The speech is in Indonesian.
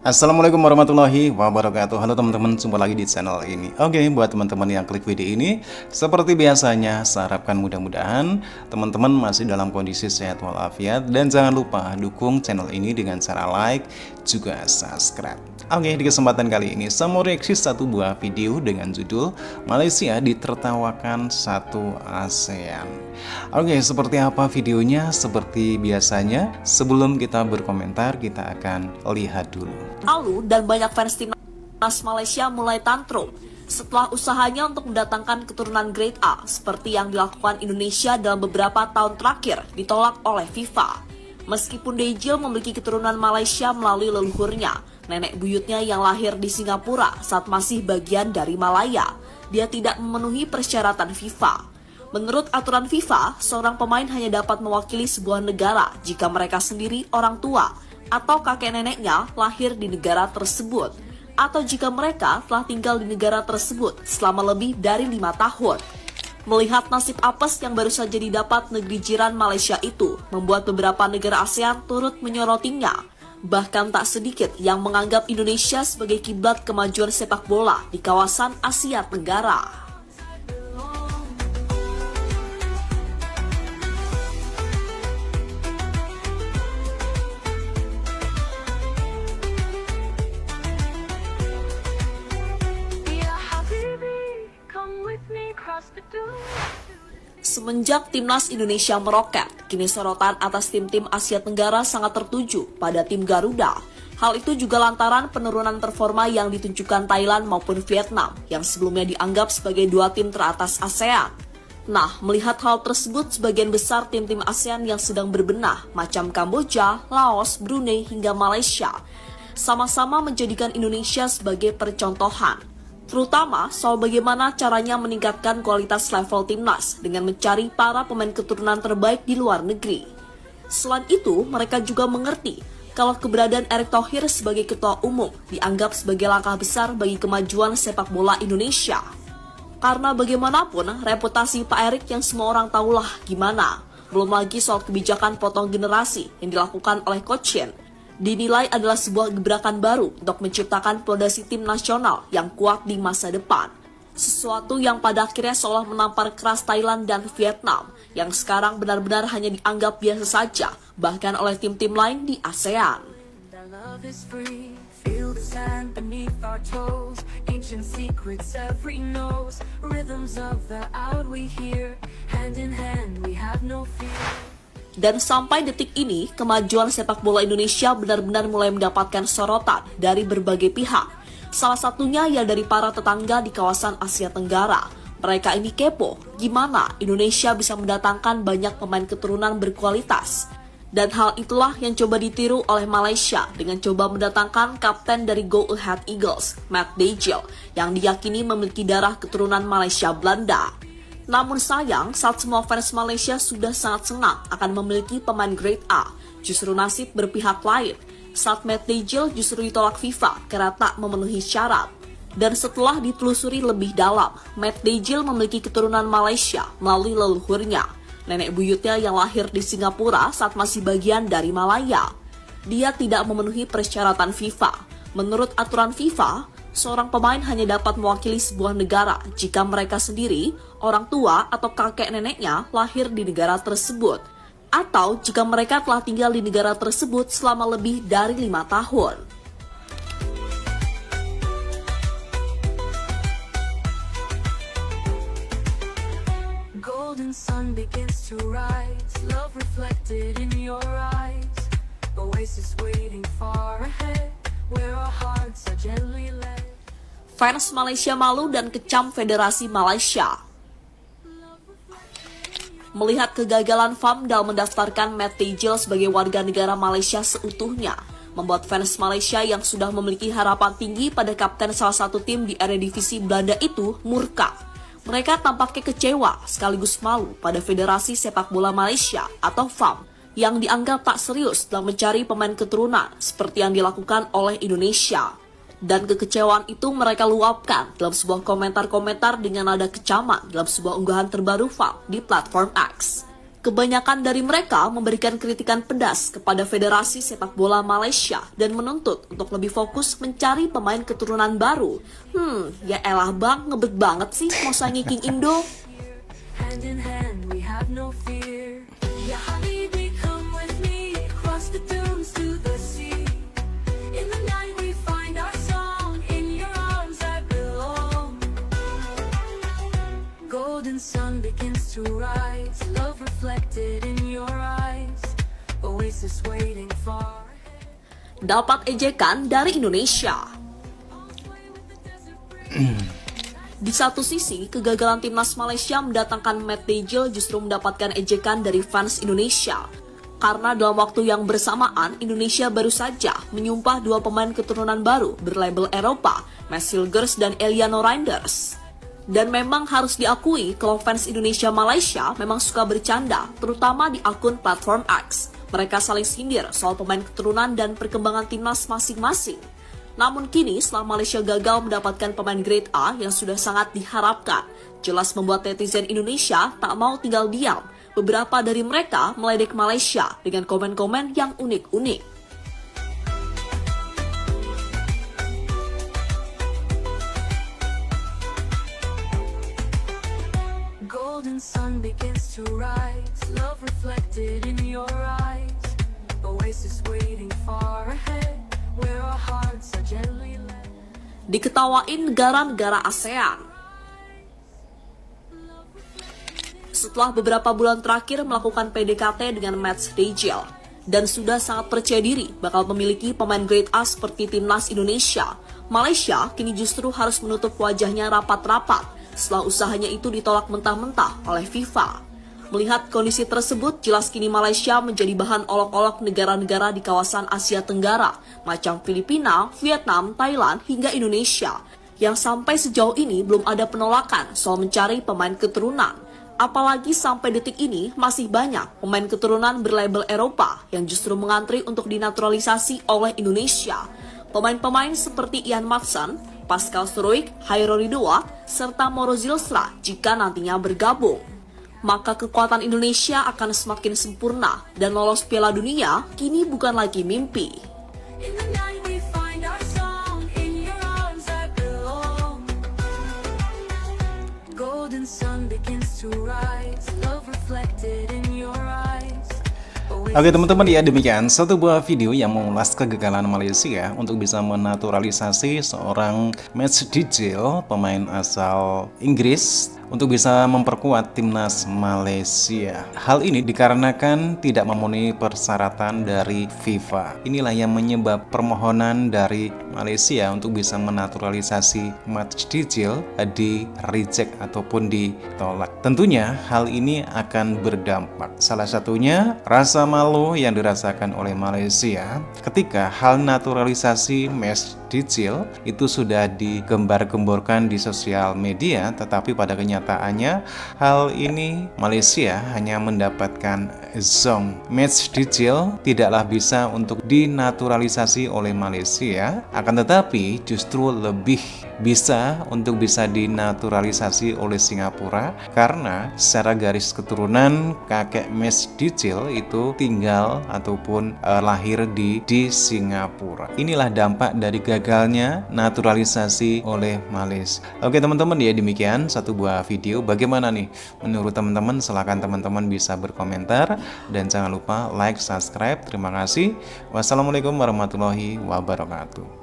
Assalamualaikum warahmatullahi wabarakatuh. Halo teman-teman, jumpa lagi di channel ini. Oke, buat teman-teman yang klik video ini, seperti biasanya, saya harapkan mudah-mudahan teman-teman masih dalam kondisi sehat walafiat. Dan jangan lupa dukung channel ini dengan cara like, juga subscribe. Oke, di kesempatan kali ini saya mau reaksi satu buah video dengan judul Malaysia ditertawakan satu ASEAN. Oke, seperti apa videonya? Seperti biasanya, sebelum kita berkomentar, kita akan lihat dulu. Lalu dan banyak fans timnas Malaysia mulai tantrum setelah usahanya untuk mendatangkan keturunan grade A seperti yang dilakukan Indonesia dalam beberapa tahun terakhir ditolak oleh FIFA. Meskipun Dejil memiliki keturunan Malaysia melalui leluhurnya, nenek buyutnya yang lahir di Singapura saat masih bagian dari Malaya, dia tidak memenuhi persyaratan FIFA. Menurut aturan FIFA, seorang pemain hanya dapat mewakili sebuah negara jika mereka sendiri orang tua atau kakek neneknya lahir di negara tersebut, atau jika mereka telah tinggal di negara tersebut selama lebih dari 5 tahun. Melihat nasib apes yang baru saja didapat negeri jiran Malaysia itu, membuat beberapa negara ASEAN turut menyorotinya. Bahkan tak sedikit yang menganggap Indonesia sebagai kiblat kemajuan sepak bola di kawasan Asia Tenggara. Semenjak timnas Indonesia meroket, kini sorotan atas tim-tim Asia Tenggara sangat tertuju pada tim Garuda. Hal itu juga lantaran penurunan performa yang ditunjukkan Thailand maupun Vietnam, yang sebelumnya dianggap sebagai dua tim teratas ASEAN. Nah, melihat hal tersebut, sebagian besar tim-tim ASEAN yang sedang berbenah, macam Kamboja, Laos, Brunei, hingga Malaysia, sama-sama menjadikan Indonesia sebagai percontohan. Terutama soal bagaimana caranya meningkatkan kualitas level timnas dengan mencari para pemain keturunan terbaik di luar negeri. Selain itu, mereka juga mengerti kalau keberadaan Erick Thohir sebagai ketua umum dianggap sebagai langkah besar bagi kemajuan sepak bola Indonesia. Karena bagaimanapun, reputasi Pak Erick yang semua orang tahulah gimana. Belum lagi soal kebijakan potong generasi yang dilakukan oleh Coach Shin, dinilai adalah sebuah gebrakan baru untuk menciptakan pondasi tim nasional yang kuat di masa depan. Sesuatu yang pada akhirnya seolah menampar keras Thailand dan Vietnam, yang sekarang benar-benar hanya dianggap biasa saja, bahkan oleh tim-tim lain di ASEAN. Dan sampai detik ini, kemajuan sepak bola Indonesia benar-benar mulai mendapatkan sorotan dari berbagai pihak. Salah satunya ya dari para tetangga di kawasan Asia Tenggara. Mereka ini kepo, gimana Indonesia bisa mendatangkan banyak pemain keturunan berkualitas. Dan hal itulah yang coba ditiru oleh Malaysia dengan coba mendatangkan kapten dari Go Ahead Eagles, Matt Dejil, yang diyakini memiliki darah keturunan Malaysia Belanda. Namun sayang, saat semua fans Malaysia sudah sangat senang akan memiliki pemain grade A, justru nasib berpihak lain. Saat Matt Dejil justru ditolak FIFA karena tak memenuhi syarat. Dan setelah ditelusuri lebih dalam, Matt Dejil memiliki keturunan Malaysia melalui leluhurnya. Nenek buyutnya yang lahir di Singapura saat masih bagian dari Malaya. Dia tidak memenuhi persyaratan FIFA. Menurut aturan FIFA, seorang pemain hanya dapat mewakili sebuah negara jika mereka sendiri, orang tua atau kakek neneknya lahir di negara tersebut, atau jika mereka telah tinggal di negara tersebut selama lebih dari 5 tahun. Golden sun begins to rise, love reflected in your eyes. Oasis waiting far ahead, where our hearts are gently led. Fans Malaysia malu dan kecam Federasi Malaysia. Melihat kegagalan FAM dalam mendaftarkan Matt Dejil sebagai warga negara Malaysia seutuhnya, membuat fans Malaysia yang sudah memiliki harapan tinggi pada kapten salah satu tim di Eredivisie Belanda itu murka. Mereka tampaknya kecewa sekaligus malu pada Federasi Sepak Bola Malaysia atau FAM yang dianggap tak serius dalam mencari pemain keturunan seperti yang dilakukan oleh Indonesia. Dan kekecewaan itu mereka luapkan dalam sebuah komentar-komentar dengan nada kecaman dalam sebuah unggahan terbaru FAM di platform X. Kebanyakan dari mereka memberikan kritikan pedas kepada Federasi Sepak Bola Malaysia dan menuntut untuk lebih fokus mencari pemain keturunan baru. Ya elah bang, ngebet banget sih mau saingi King Indo. Hand in hand, we have no fear. Ya Habibi, come with me across the dunes to the sea. In the night we find our song. In your arms I belong. Golden sun begins to rise. Love reflected in your eyes. Oasis waiting far ahead. Dapat ejekan dari Indonesia. Di satu sisi, kegagalan timnas Malaysia mendatangkan Matt Dejil justru mendapatkan ejekan dari fans Indonesia. Karena dalam waktu yang bersamaan, Indonesia baru saja menyumpah 2 pemain keturunan baru berlabel Eropa, Mads Hilgers dan Eliano Reinders. Dan memang harus diakui kalau fans Indonesia Malaysia memang suka bercanda, terutama di akun platform X. Mereka saling sindir soal pemain keturunan dan perkembangan timnas masing-masing. Namun kini setelah Malaysia gagal mendapatkan pemain grade A yang sudah sangat diharapkan, jelas membuat netizen Indonesia tak mau tinggal diam. Beberapa dari mereka meledek Malaysia dengan komen-komen yang unik-unik. Golden sun begins to rise. Love reflected in your eyes. Oasis waiting far ahead. Where our hearts are gently led. Diketawain negara-negara ASEAN. Setelah beberapa bulan terakhir melakukan PDKT dengan Matt Dejil dan sudah sangat percaya diri bakal memiliki pemain grade A seperti timnas Indonesia, Malaysia kini justru harus menutup wajahnya rapat-rapat setelah usahanya itu ditolak mentah-mentah oleh FIFA. Melihat kondisi tersebut, jelas kini Malaysia menjadi bahan olok-olok negara-negara di kawasan Asia Tenggara, macam Filipina, Vietnam, Thailand, hingga Indonesia, yang sampai sejauh ini belum ada penolakan soal mencari pemain keturunan. Apalagi sampai detik ini masih banyak pemain keturunan berlabel Eropa yang justru mengantri untuk dinaturalisasi oleh Indonesia. Pemain-pemain seperti Ian Maatsen, Pascal Struijk, Hairo Ridhoa, serta Moro Zylstra jika nantinya bergabung. Maka kekuatan Indonesia akan semakin sempurna dan lolos Piala Dunia kini bukan lagi mimpi. In the night we find our song. In your arms I belong. Golden sun begins to rise. Love reflected in your eyes. Oke teman-teman, ya demikian satu buah video yang mengulas kegagalan Malaysia untuk bisa menaturalisasi seorang Matt Dejil, pemain asal Inggris, untuk bisa memperkuat timnas Malaysia. Hal ini dikarenakan tidak memenuhi persyaratan dari FIFA. Inilah yang menyebab permohonan dari Malaysia untuk bisa menaturalisasi Matt Dejil di reject ataupun ditolak. Tentunya hal ini akan berdampak. Salah satunya rasa malu yang dirasakan oleh Malaysia ketika hal naturalisasi Matt Dejil itu sudah digembar-gemborkan di sosial media, tetapi pada kenyataannya hal ini Malaysia hanya mendapatkan zong. Matt Dejil tidaklah bisa untuk dinaturalisasi oleh Malaysia, akan tetapi justru lebih bisa untuk bisa dinaturalisasi oleh Singapura karena secara garis keturunan kakek Matt Dejil itu tinggal ataupun lahir di Singapura. Inilah dampak dari gagalnya naturalisasi oleh Malaysia. Oke teman-teman, ya demikian satu buah video. Bagaimana nih menurut teman-teman? Silahkan teman-teman bisa berkomentar dan jangan lupa like, subscribe. Terima kasih. Wassalamualaikum warahmatullahi wabarakatuh.